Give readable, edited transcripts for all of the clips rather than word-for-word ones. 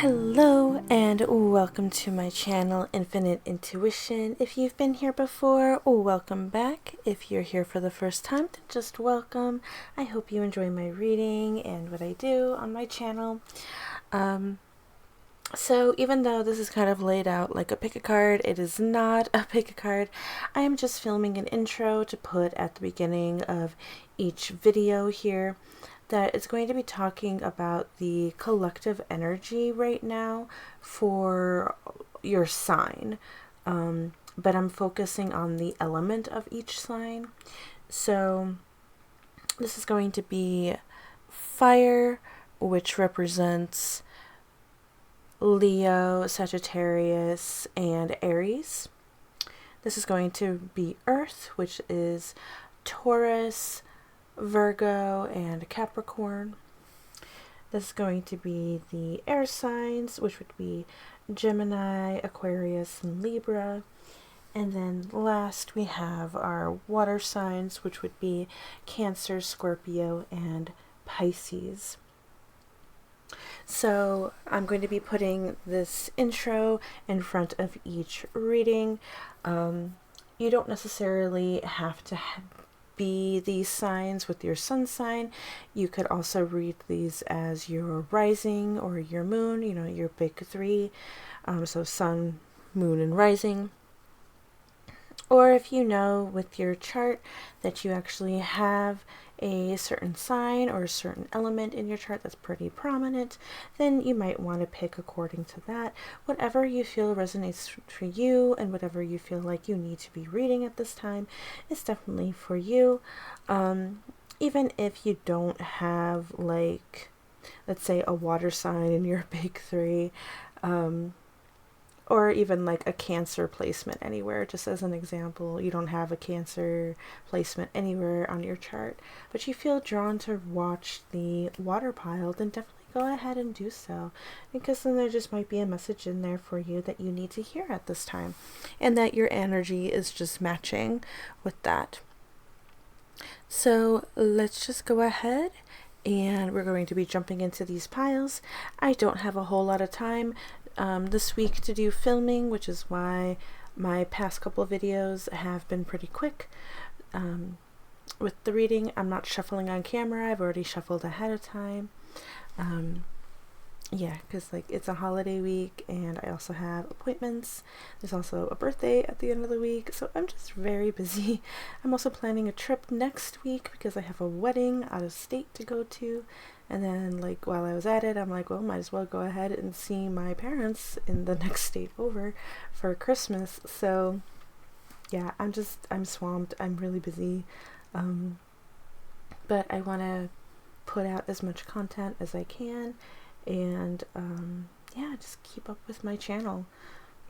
Hello and welcome to my channel Infinite Intuition. If you've been here before, welcome back. If you're here for the first time, then just welcome. I hope you enjoy my reading and what I do on my channel. So even though this is kind of laid out like a pick a card, it is not a pick a card. I am just filming an intro to put at the beginning of each video here. That it's going to be talking about the collective energy right now for your sign. But I'm focusing on the element of each sign. So this is going to be fire, which represents Leo, Sagittarius, and Aries. This is going to be earth, which is Taurus, Virgo, and Capricorn. This is going to be the air signs, which would be Gemini, Aquarius, and Libra. And then last we have our water signs, which would be Cancer, Scorpio, and Pisces. So I'm going to be putting this intro in front of each reading. You don't necessarily have to be these signs with your sun sign. You could also read these as your rising or your moon, your big three. So sun, moon, and rising. Or if you know with your chart that you actually have a certain sign or a certain element in your chart that's pretty prominent, then you might want to pick according to that. Whatever you feel resonates for you and whatever you feel like you need to be reading at this time is definitely for you. Even if you don't have, like, let's say a water sign in your big three, or even like a Cancer placement anywhere, just as an example. You don't have a Cancer placement anywhere on your chart, but you feel drawn to watch the water pile, then definitely go ahead and do so, because then there just might be a message in there for you that you need to hear at this time, and that your energy is just matching with that. So let's just go ahead and we're going to be jumping into these piles. I don't have a whole lot of time this week to do filming, which is why my past couple videos have been pretty quick. With the reading, I'm not shuffling on camera. I've already shuffled ahead of time. Yeah, because like it's a holiday week and I also have appointments. There's also a birthday at the end of the week, so I'm just very busy. I'm also planning a trip next week because I have a wedding out of state to go to. And then, like, while I was at it, I'm like, well, might as well go ahead and see my parents in the next state over for Christmas. So, yeah, I'm swamped. I'm really busy. But I want to put out as much content as I can. And, yeah, just keep up with my channel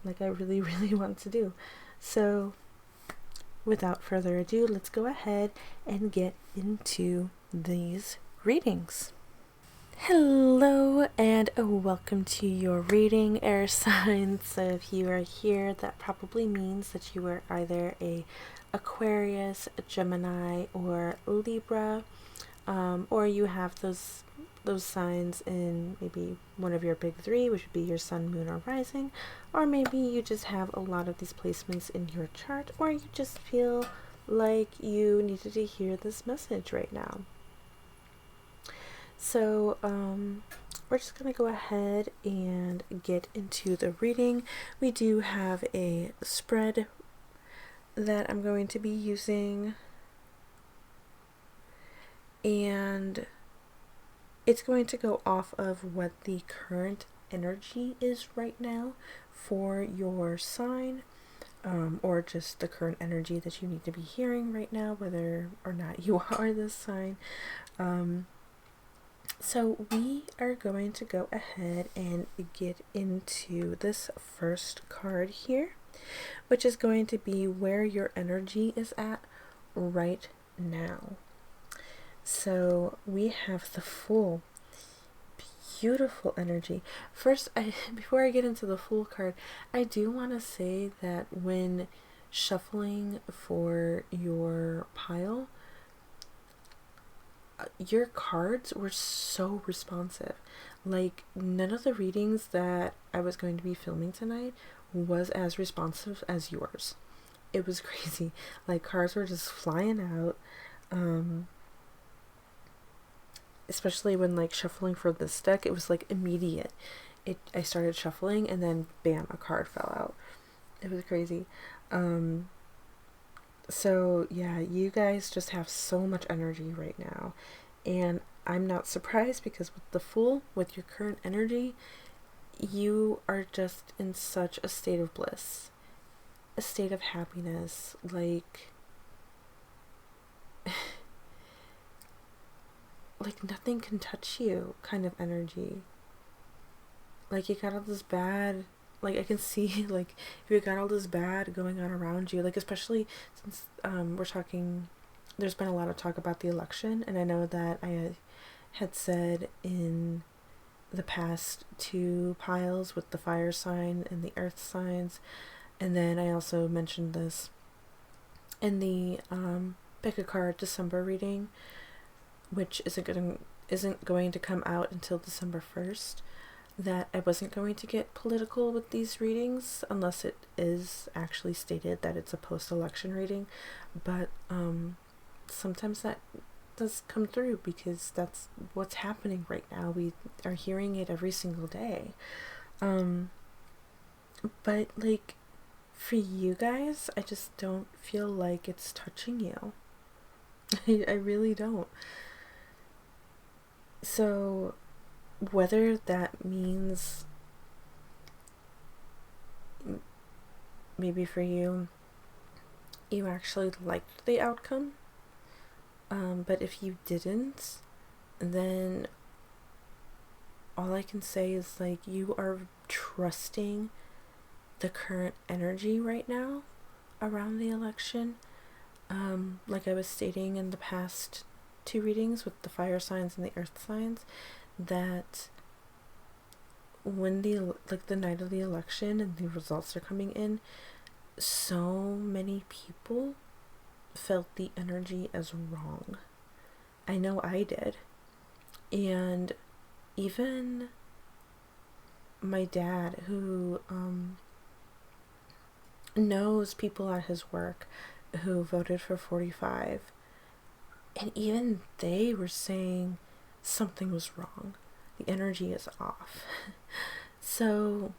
like I really, really want to do. So, without further ado, let's go ahead and get into these readings. Hello and welcome to your reading, air signs. So if you are here, that probably means that you are either a Aquarius, a Gemini, or Libra, or you have those signs in maybe one of your big three, which would be your sun, moon, or rising, or maybe you just have a lot of these placements in your chart, or you just feel like you needed to hear this message right now. So, we're just going to go ahead and get into the reading. We do have a spread that I'm going to be using, and it's going to go off of what the current energy is right now for your sign, or just the current energy that you need to be hearing right now, whether or not you are this sign. So we are going to go ahead and get into this first card here, which is going to be where your energy is at right now. So we have the Fool. Beautiful energy. First, before I get into the Fool card, I do want to say that when shuffling for your pile, your cards were so responsive. Like, none of the readings that I was going to be filming tonight was as responsive as yours. It was crazy. Like, cards were just flying out. Especially when, like, shuffling for this deck, it was like immediate. I started shuffling and then bam, a card fell out. It was crazy. So yeah, you guys just have so much energy right now, and I'm not surprised, because with the Fool, with your current energy, you are just in such a state of bliss, a state of happiness, like like nothing can touch you kind of energy. Like, you got all this bad, like, I can see, like, if you got all this bad going on around you, like, especially since we're talking, there's been a lot of talk about the election, and I know that I had said in the past 2 piles with the fire sign and the earth signs, and then I also mentioned this in the pick a card December reading, which isn't going to come out until December 1st, that I wasn't going to get political with these readings unless it is actually stated that it's a post-election reading. But sometimes that does come through, because that's what's happening right now. We are hearing it every single day. But, like, for you guys, I just don't feel like it's touching you. I really don't. So whether that means, maybe for you, you actually liked the outcome, but if you didn't, then all I can say is, like, you are trusting the current energy right now around the election. Like I was stating in the past 2 readings with the fire signs and the earth signs, that when the night of the election and the results are coming in, so many people felt the energy as wrong. I know I did. And even my dad, who knows people at his work who voted for 45, and even they were saying something was wrong. The energy is off. So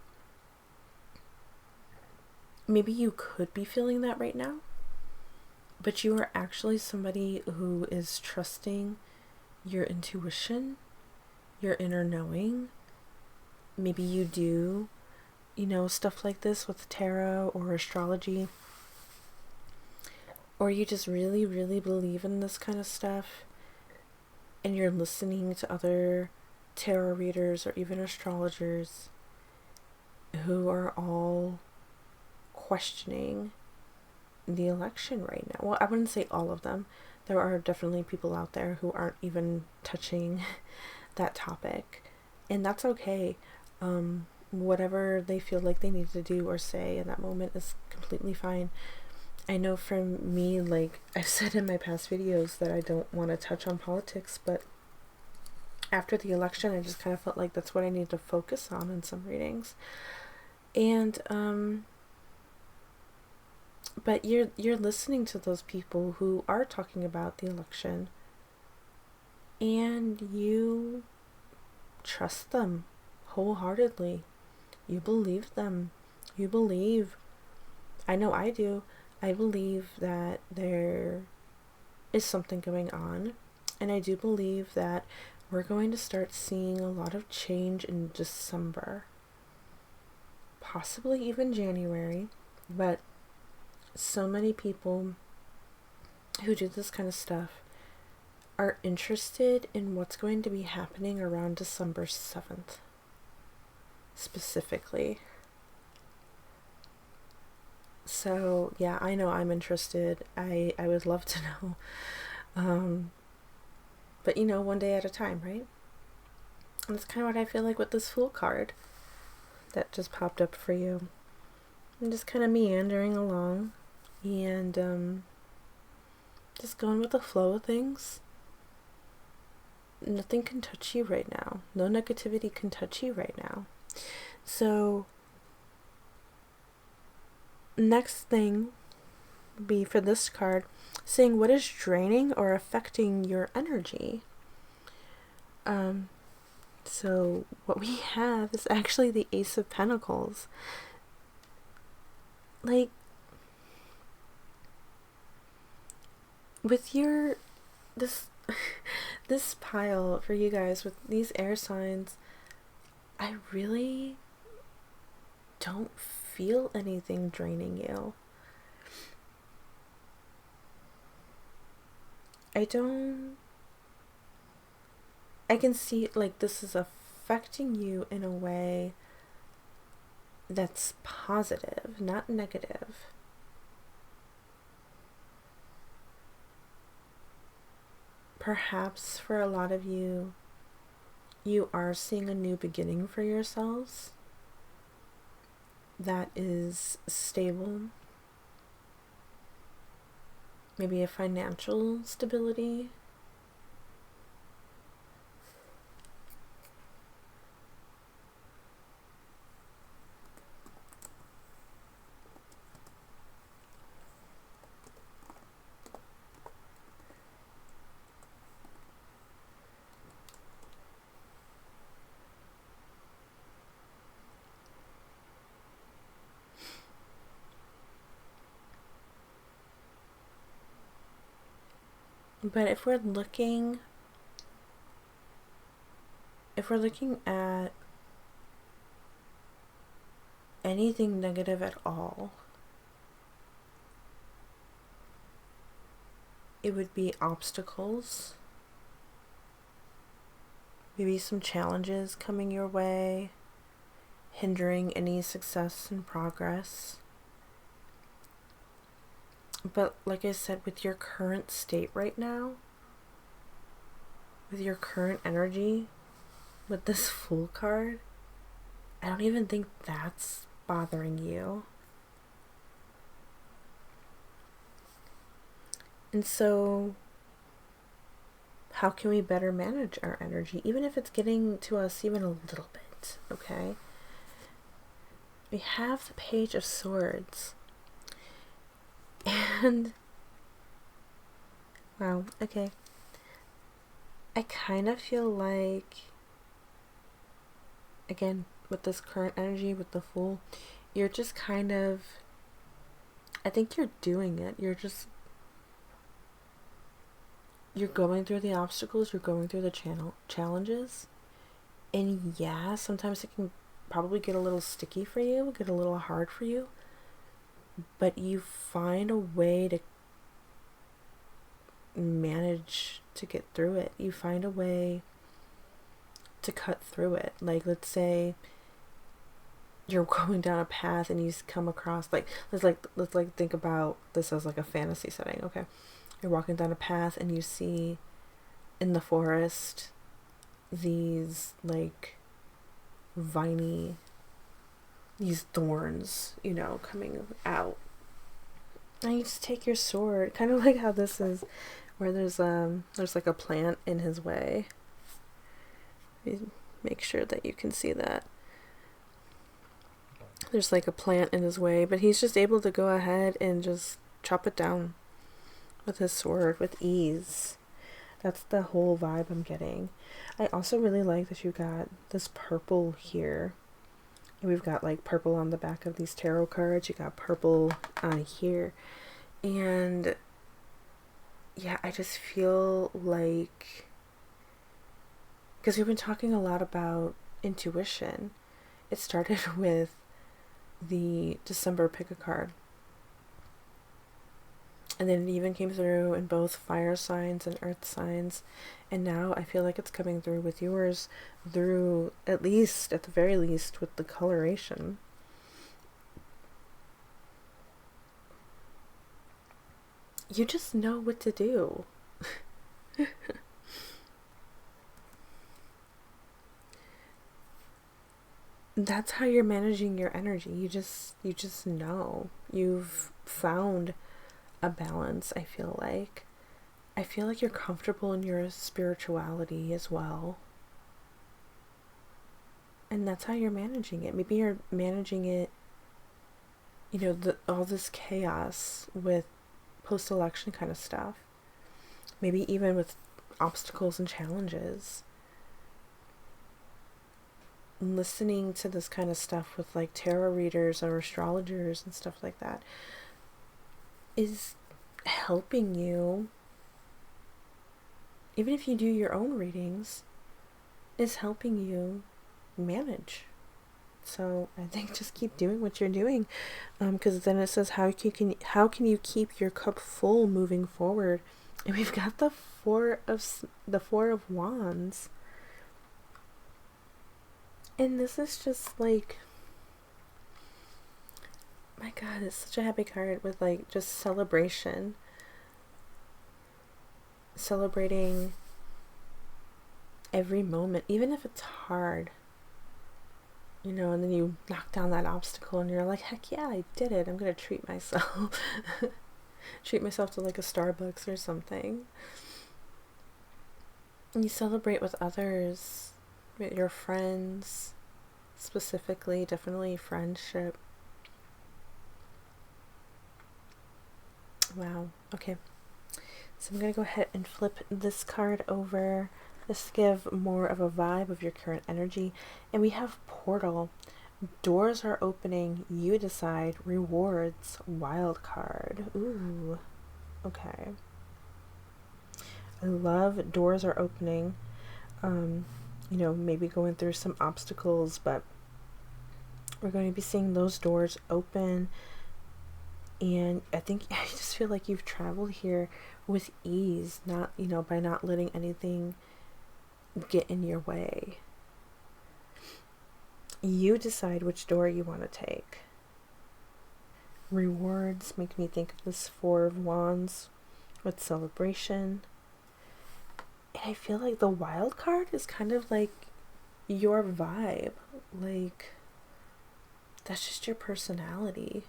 maybe you could be feeling that right now, but you are actually somebody who is trusting your intuition, your inner knowing. Maybe you do, stuff like this with tarot or astrology, or you just really, really believe in this kind of stuff, and you're listening to other tarot readers or even astrologers who are all questioning the election right now. Well, I wouldn't say all of them. There are definitely people out there who aren't even touching that topic, and that's okay. Whatever they feel like they need to do or say in that moment is completely fine. I know from me, like I've said in my past videos, that I don't want to touch on politics, but after the election, I just kind of felt like that's what I need to focus on in some readings. And but you're listening to those people who are talking about the election, and you trust them wholeheartedly. You believe them. You believe, I know I do, I believe that there is something going on, and I do believe that we're going to start seeing a lot of change in December, possibly even January. But so many people who do this kind of stuff are interested in what's going to be happening around December 7th specifically. So yeah, I know I'm interested. I would love to know. But one day at a time, right? And that's kind of what I feel like with this Fool card that just popped up for you. I'm just kind of meandering along and just going with the flow of things. nothing can touch you right now. No negativity can touch you right now. So next thing would be for this card, saying what is draining or affecting your energy. So what we have is actually the Ace of Pentacles. Like, with your this this pile for you guys with these air signs, I really don't feel anything draining you. I can see like this is affecting you in a way that's positive, not negative. Perhaps for a lot of you, you are seeing a new beginning for yourselves that is stable. Maybe a financial stability. But if we're looking at anything negative at all, it would be obstacles, maybe some challenges coming your way, hindering any success and progress. But like I said, with your current state right now, with your current energy, with this Fool card, I don't even think that's bothering you. And so, how can we better manage our energy, even if it's getting to us even a little bit, okay? We have the Page of Swords. And, wow, okay. I kind of feel like, again, with this current energy, with the Fool, you're just kind of, I think you're doing it. You're going through the obstacles, you're going through the challenges. And yeah, sometimes it can probably get a little sticky for you, get a little hard for you. But you find a way to manage to get through it. You find a way to cut through it. Like, let's say you're going down a path and you come across, let's think about this as like a fantasy setting, okay? You're walking down a path and you see in the forest these like viney, these thorns, coming out. And you just take your sword, kind of like how this is, where there's like a plant in his way. Make sure that you can see that. There's like a plant in his way, but he's just able to go ahead and just chop it down with his sword with ease. That's the whole vibe I'm getting. I also really like that you got this purple here. We've got like purple on the back of these tarot cards. You got purple on here. And yeah, I just feel like, because we've been talking a lot about intuition. It started with the December pick a card. And then it even came through in both fire signs and earth signs. And now I feel like it's coming through with yours, through at the very least, with the coloration. You just know what to do. That's how you're managing your energy. You just know. You've found a balance, I feel like. I feel like you're comfortable in your spirituality as well. And that's how you're managing it. Maybe you're managing it, all this chaos with post-election kind of stuff. Maybe even with obstacles and challenges. Listening to this kind of stuff with like tarot readers or astrologers and stuff like that is helping you, even if you do your own readings, is helping you manage. So I think just keep doing what you're doing, because then it says how can you keep your cup full moving forward, and we've got the four of wands, and this is just like, my God, it's such a happy card with like just celebrating every moment, even if it's hard. And then you knock down that obstacle and you're like, heck yeah, I did it. I'm going to treat myself. Treat myself to like a Starbucks or something. And you celebrate with others, with your friends, specifically, definitely friendship. Wow. Okay. So I'm going to go ahead and flip this card over. This to give more of a vibe of your current energy. And we have portal. Doors are opening. You decide. Rewards. Wild card. Ooh. Okay. I love doors are opening. Maybe going through some obstacles, but we're going to be seeing those doors open. And I just feel like you've traveled here with ease, not, by not letting anything get in your way. You decide which door you want to take. Rewards make me think of this Four of Wands with celebration. And I feel like the wild card is kind of like your vibe. Like, that's just your personality.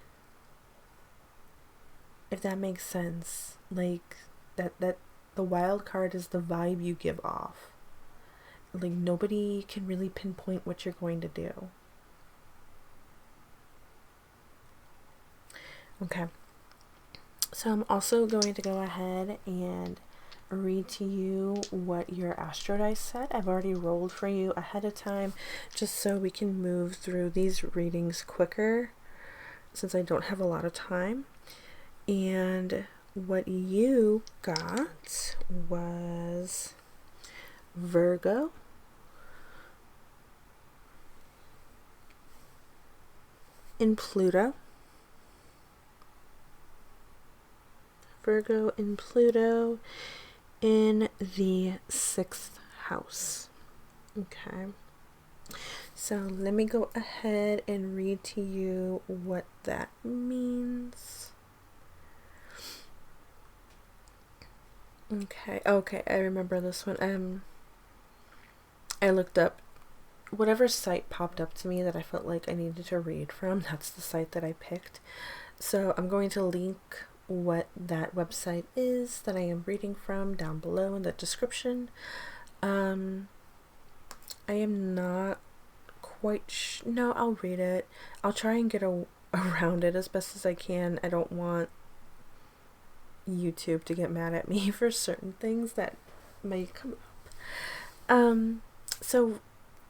If that makes sense. Like, that the wild card is the vibe you give off. Like, nobody can really pinpoint what you're going to do. Okay. So I'm also going to go ahead and read to you what your astro dice said. I've already rolled for you ahead of time, just so we can move through these readings quicker, since I don't have a lot of time. And what you got was Virgo, in Pluto. Virgo in Pluto in the 6th house. Okay. So let me go ahead and read to you what that means. Okay, I remember this one. I looked up whatever site popped up to me that I felt like I needed to read from. That's the site that I picked. So I'm going to link what that website is that I am reading from down below in the description. I am not quite no, I'll read it. I'll try and get around it as best as I can. I don't want YouTube to get mad at me for certain things that may come up. So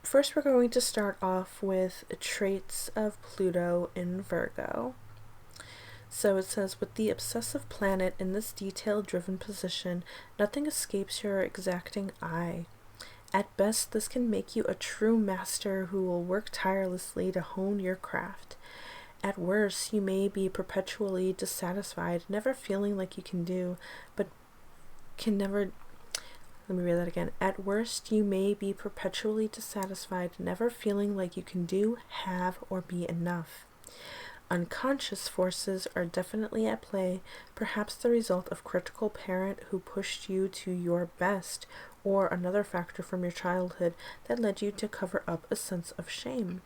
first we're going to start off with traits of Pluto in Virgo. So it says, with the obsessive planet in this detail-driven position, nothing escapes your exacting eye. At best, this can make you a true master who will work tirelessly to hone your craft. At worst, you may be perpetually dissatisfied, never feeling like you can do, but can never... Let me read that again. At worst, you may be perpetually dissatisfied, never feeling like you can do, have, or be enough. Unconscious forces are definitely at play, perhaps the result of critical parent who pushed you to your best, or another factor from your childhood that led you to cover up a sense of shame.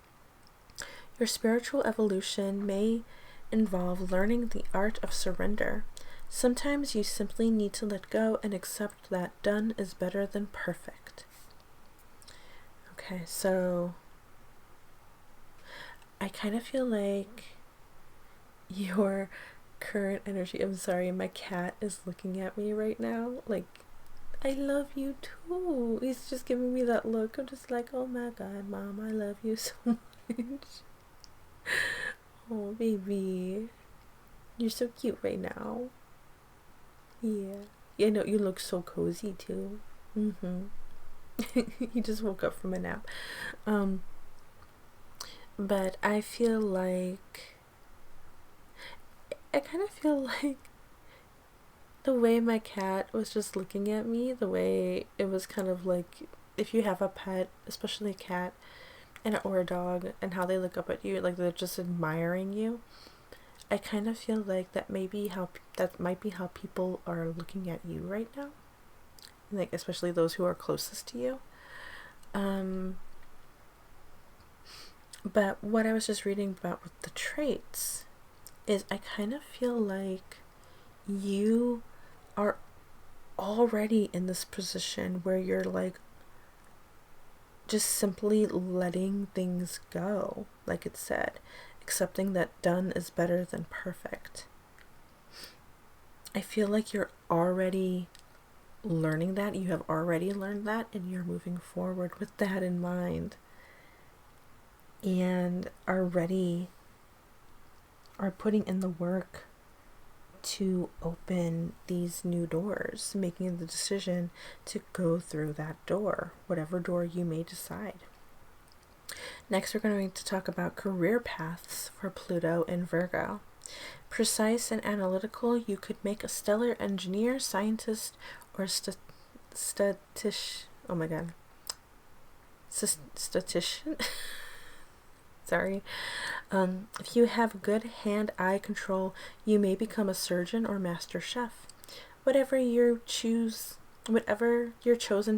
Your spiritual evolution may involve learning the art of surrender. Sometimes you simply need to let go and accept that done is better than perfect. Okay, so I kind of feel like your current energy, I'm sorry, my cat is looking at me right now like, I love you too. He's just giving me that look. I'm just like, oh my god, mom, I love you so much. Oh, baby. You're so cute right now. Yeah. Yeah, no, you look so cozy too. He just woke up from a nap. But I feel like, I kind of feel like the way my cat was just looking at me, the way it was kind of like, if you have a pet, especially a cat or a dog, and how they look up at you, like they're just admiring you. I kind of feel like that might be how people are looking at you right now, like especially those who are closest to you. But what I was just reading about with the traits is I kind of feel like you are already in this position where you're like just simply letting things go, like it said, accepting that done is better than perfect. I feel like you're already learning that. You have already learned that, and you're moving forward with that in mind, and are putting in the work to open these new doors, making the decision to go through that door, whatever door you may decide. Next, we're going to talk about career paths for Pluto in Virgo. Precise and analytical, you could make a stellar engineer, scientist, or statistician. Sorry. If you have good hand-eye control, you may become a surgeon or master chef. Whatever your chosen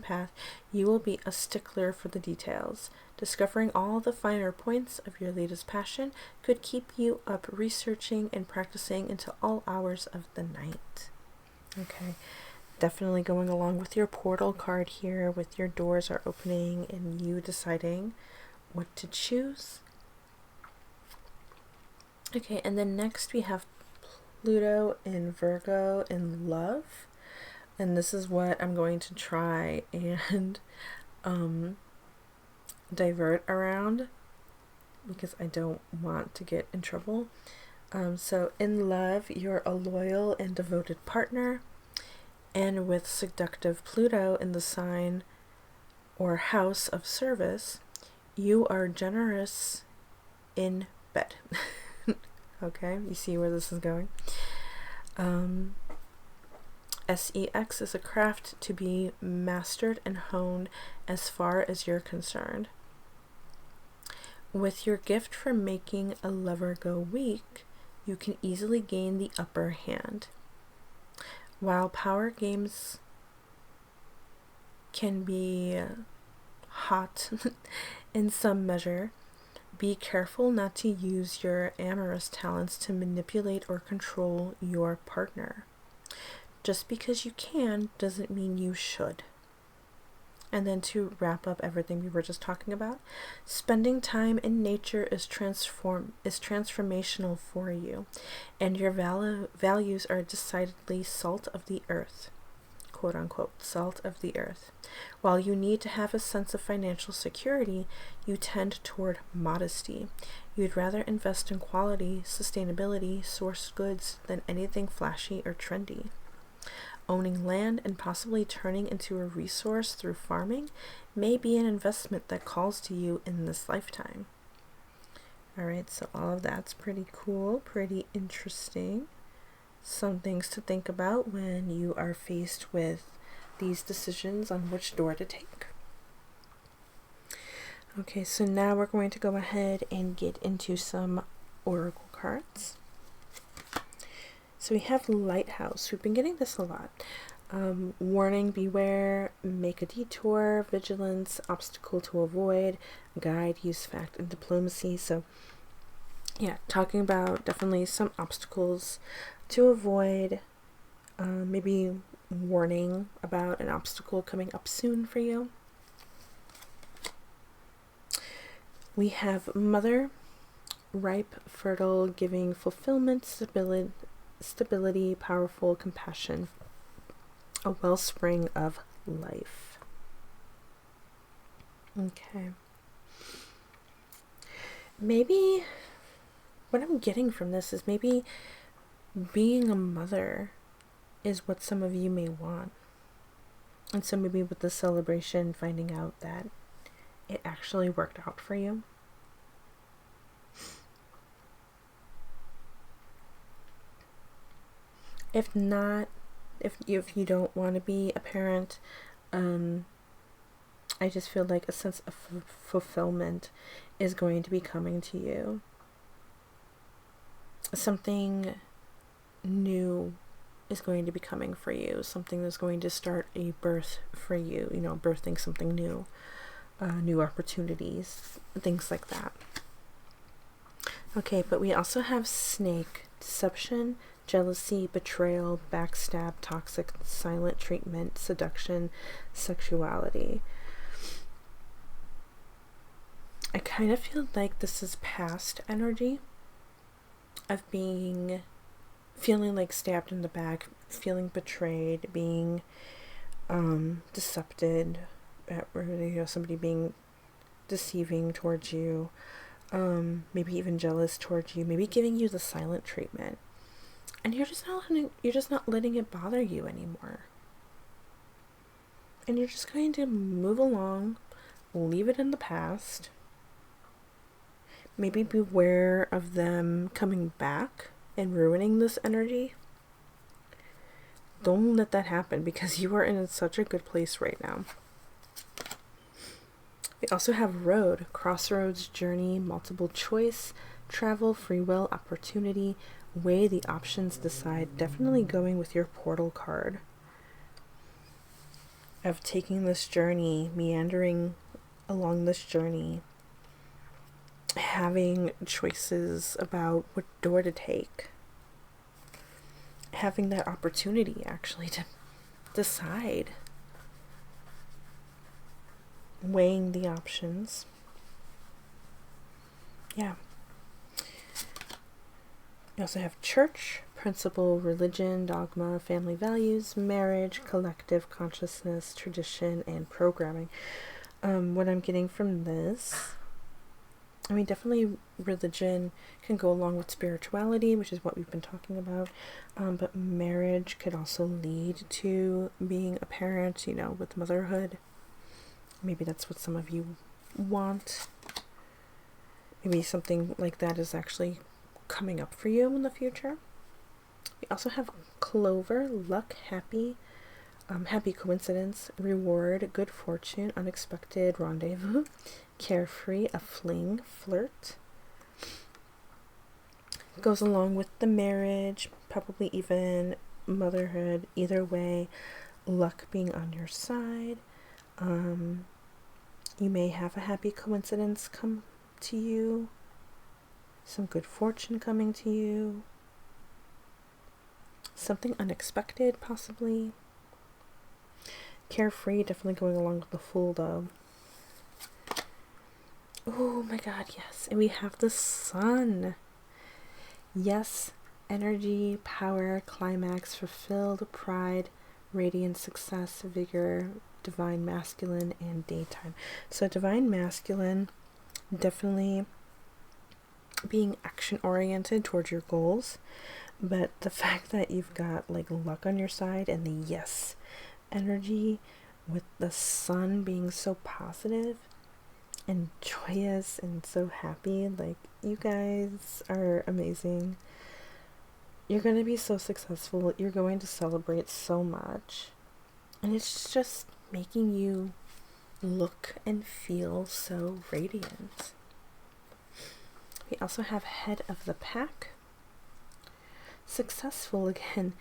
path, you will be a stickler for the details. Discovering all the finer points of your latest passion could keep you up researching and practicing until all hours of the night. Okay, definitely going along with your portal card here, with your doors are opening and you deciding what to choose. Okay, and then next we have Pluto in Virgo in love. And this is what I'm going to try and divert around because I don't want to get in trouble. So in love, you're a loyal and devoted partner. And with seductive Pluto in the sign or house of service, you are generous in bed. Okay, you see where this is going. Sex is a craft to be mastered and honed as far as you're concerned. With your gift for making a lover go weak, you can easily gain the upper hand. While power games can be hot in some measure, be careful not to use your amorous talents to manipulate or control your partner. Just because you can doesn't mean you should. And then to wrap up everything we were just talking about, spending time in nature is transformational for you, and your values are decidedly salt of the earth, quote unquote, salt of the earth. While you need to have a sense of financial security, you tend toward modesty. You'd rather invest in quality, sustainability, sourced goods than anything flashy or trendy. Owning land and possibly turning into a resource through farming may be an investment that calls to you in this lifetime. Alright, so all of that's pretty cool, pretty interesting. Some things to think about when you are faced with these decisions on which door to take. Okay, so now we're going to go ahead and get into some oracle cards. So we have Lighthouse. We've been getting this a lot. Warning, beware, make a detour, vigilance, obstacle to avoid, guide, use, fact, and diplomacy. So yeah, talking about definitely some obstacles to avoid, maybe warning about an obstacle coming up soon for you. We have Mother, ripe, fertile, giving fulfillment, stability, powerful, compassion, a wellspring of life. Okay. Maybe what I'm getting from this is maybe being a mother is what some of you may want. And so maybe with the celebration, finding out that it actually worked out for you. If not, if you don't want to be a parent, I just feel like a sense of fulfillment is going to be coming to you. Something new is going to be coming for you. Something that's going to start a birth for you, birthing something new, new opportunities, things like that. Okay, but we also have Snake, deception, jealousy, betrayal, backstab, toxic, silent treatment, seduction, sexuality. I kind of feel like this is past energy of feeling like stabbed in the back, feeling betrayed, being decepted, somebody being deceiving towards you, maybe even jealous towards you, maybe giving you the silent treatment, and you're just not letting it bother you anymore, and you're just going to move along, leave it in the past. Maybe beware of them coming back and ruining this energy. Don't let that happen, because you are in such a good place right now. We also have road, crossroads, journey, multiple choice, travel, free will, opportunity, weigh the options, decide. Definitely going with your portal card of taking this journey, meandering along this journey, having choices about what door to take, having that opportunity actually to decide, weighing the options. Yeah. You also have church, principle, religion, dogma, family values, marriage, collective consciousness, tradition, and programming. What I'm getting from this, definitely religion can go along with spirituality, which is what we've been talking about. But marriage could also lead to being a parent, with motherhood. Maybe that's what some of you want. Maybe something like that is actually coming up for you in the future. We also have clover, luck, happy coincidence, reward, good fortune, unexpected rendezvous, carefree, a fling, flirt. Goes along with the marriage, probably even motherhood. Either way, luck being on your side. You may have a happy coincidence come to you, some good fortune coming to you, something unexpected possibly. Carefree, definitely going along with the Fool though. Oh my god, yes. And we have the Sun. Yes, energy, power, climax, fulfilled, pride, radiant, success, vigor, divine masculine, and daytime. So divine masculine, definitely being action oriented towards your goals, but the fact that you've got like luck on your side and the yes energy with the Sun being so positive and joyous and so happy, like, you guys are amazing. You're going to be so successful. You're going to celebrate so much, and it's just making you look and feel so radiant. We also have head of the pack, successful again,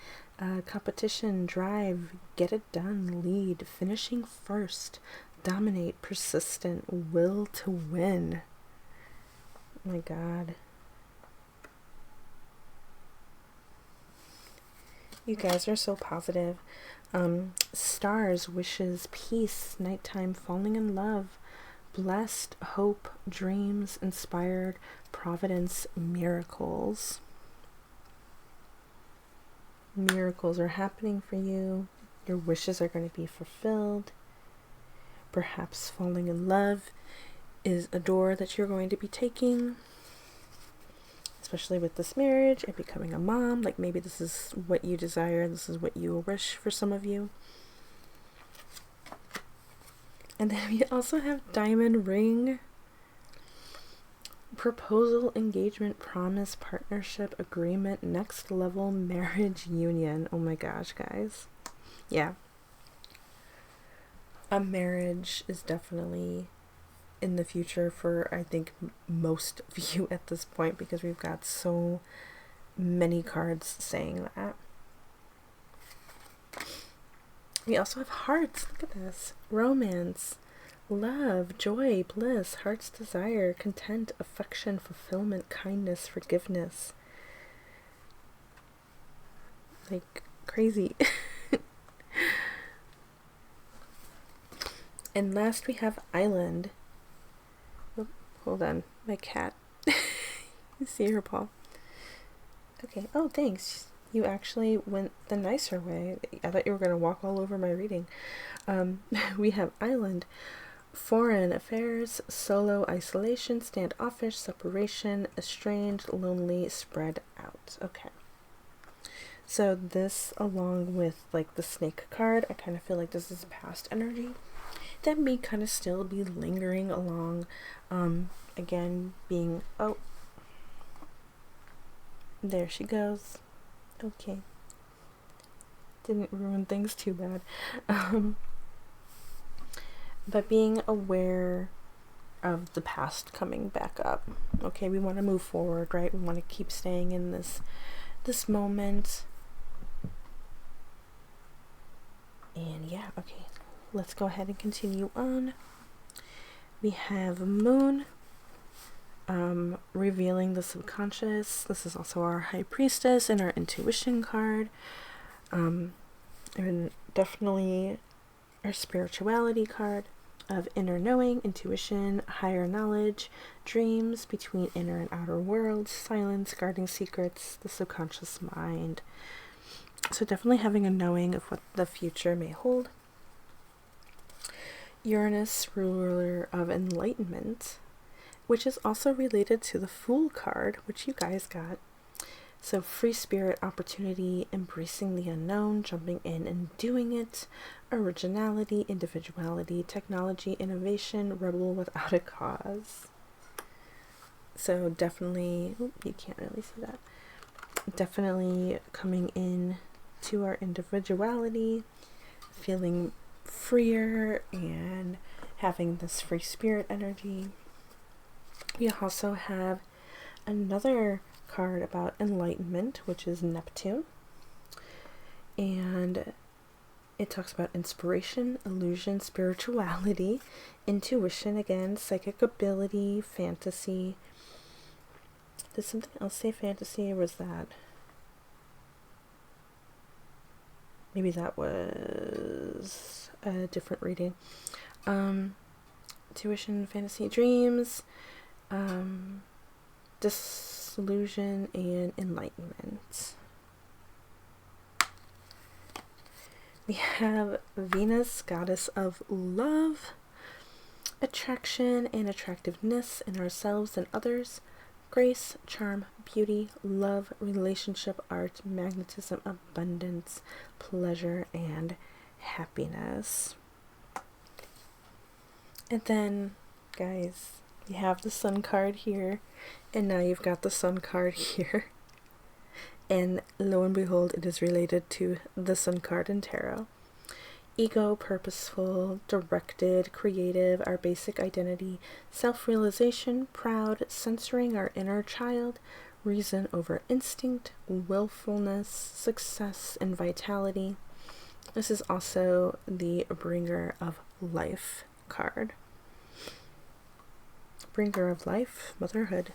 competition, drive, get it done, lead, finishing first, dominate, persistent, will to win. Oh my god. You guys are so positive. Stars, wishes, peace, nighttime, falling in love, blessed, hope, dreams, inspired, providence, miracles. Miracles are happening for you. Your wishes are going to be fulfilled. Perhaps falling in love is a door that you're going to be taking, especially with this marriage and becoming a mom. Like maybe this is what you desire, this is what you wish for some of you. And then we also have diamond ring, proposal, engagement, promise, partnership, agreement, next level, marriage, union. Oh my gosh, guys. Yeah. A marriage is definitely in the future for, I think, most of you at this point, because we've got so many cards saying that. We also have hearts. Look at this. Romance, love, joy, bliss, heart's desire, content, affection, fulfillment, kindness, forgiveness. Like crazy. And last we have island. Oh, hold on, my cat. You see her paw? Okay. Oh, thanks. You actually went the nicer way. I thought you were going to walk all over my reading. We have island, foreign affairs, solo, isolation, standoffish, separation, estranged, lonely, spread out. Okay. So this, along with like the snake card, I kind of feel like this is past energy that may kind of still be lingering along. Again, being, oh, there she goes. Okay. Didn't ruin things too bad. But being aware of the past coming back up. Okay, we want to move forward, right? We want to keep staying in this moment. And yeah, okay. Let's go ahead and continue on. We have moon, revealing the subconscious. This is also our high priestess and our intuition card. And definitely our spirituality card of inner knowing, intuition, higher knowledge, dreams between inner and outer worlds, silence, guarding secrets, the subconscious mind. So definitely having a knowing of what the future may hold. Uranus, ruler of enlightenment, which is also related to the Fool card, which you guys got. So free spirit, opportunity, embracing the unknown, jumping in and doing it, originality, individuality, technology, innovation, rebel without a cause. So definitely, you can't really see that. Definitely coming in to our individuality, feeling freer and having this free spirit energy. We also have another card about enlightenment, which is Neptune, and it talks about inspiration, illusion, spirituality, intuition, again, psychic ability, fantasy. Did something else say fantasy, or was that, maybe that was a different reading? Intuition, fantasy, dreams, disillusion, and enlightenment. We have Venus, goddess of love, attraction and attractiveness in ourselves and others, grace, charm, beauty, love, relationship, art, magnetism, abundance, pleasure, and happiness. And then, guys, you have the Sun card here, and now you've got the Sun card here. And lo and behold, it is related to the Sun card in tarot. Ego, purposeful, directed, creative, our basic identity, self-realization, proud, censoring our inner child, reason over instinct, willfulness, success, and vitality. This is also the bringer of life card. Bringer of life, motherhood.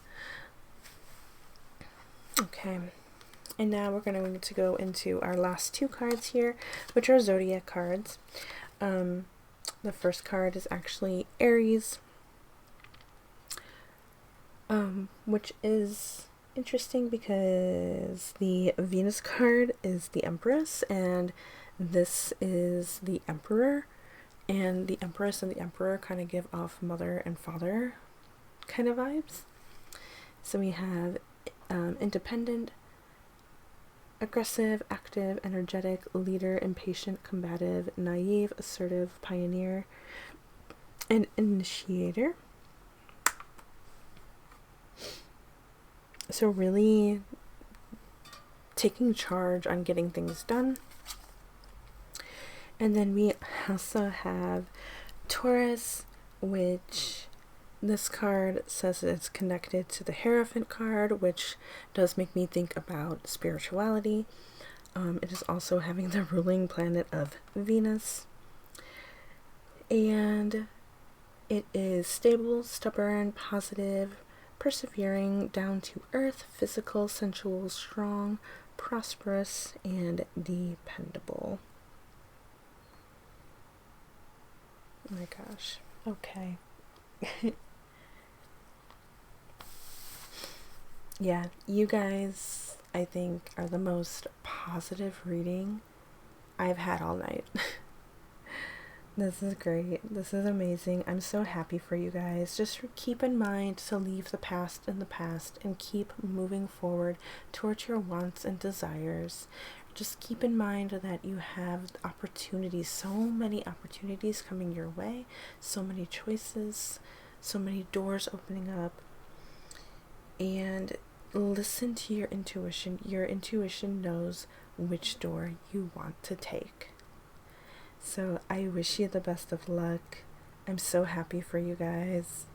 Okay. And now we're going to go into our last two cards here, which are Zodiac cards. The first card is actually Aries, which is interesting because the Venus card is the Empress, and this is the Emperor. And the Empress and the Emperor kind of give off mother and father kind of vibes. So we have independent, aggressive, active, energetic, leader, impatient, combative, naive, assertive, pioneer, and initiator. So really taking charge on getting things done. And then we also have Taurus, which this card says it's connected to the Hierophant card, which does make me think about spirituality. It is also having the ruling planet of Venus. And it is stable, stubborn, positive, persevering, down to earth, physical, sensual, strong, prosperous, and dependable. Oh my gosh. Okay. Yeah, you guys, I think, are the most positive reading I've had all night. This is great. This is amazing. I'm so happy for you guys. Just keep in mind to leave the past in the past and keep moving forward towards your wants and desires. Just keep in mind that you have opportunities, so many opportunities coming your way, so many choices, so many doors opening up. And listen to your intuition. Your intuition knows which door you want to take. So I wish you the best of luck. I'm so happy for you guys.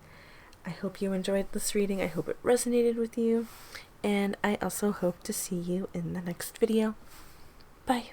I hope you enjoyed this reading. I hope it resonated with you. And I also hope to see you in the next video. Bye.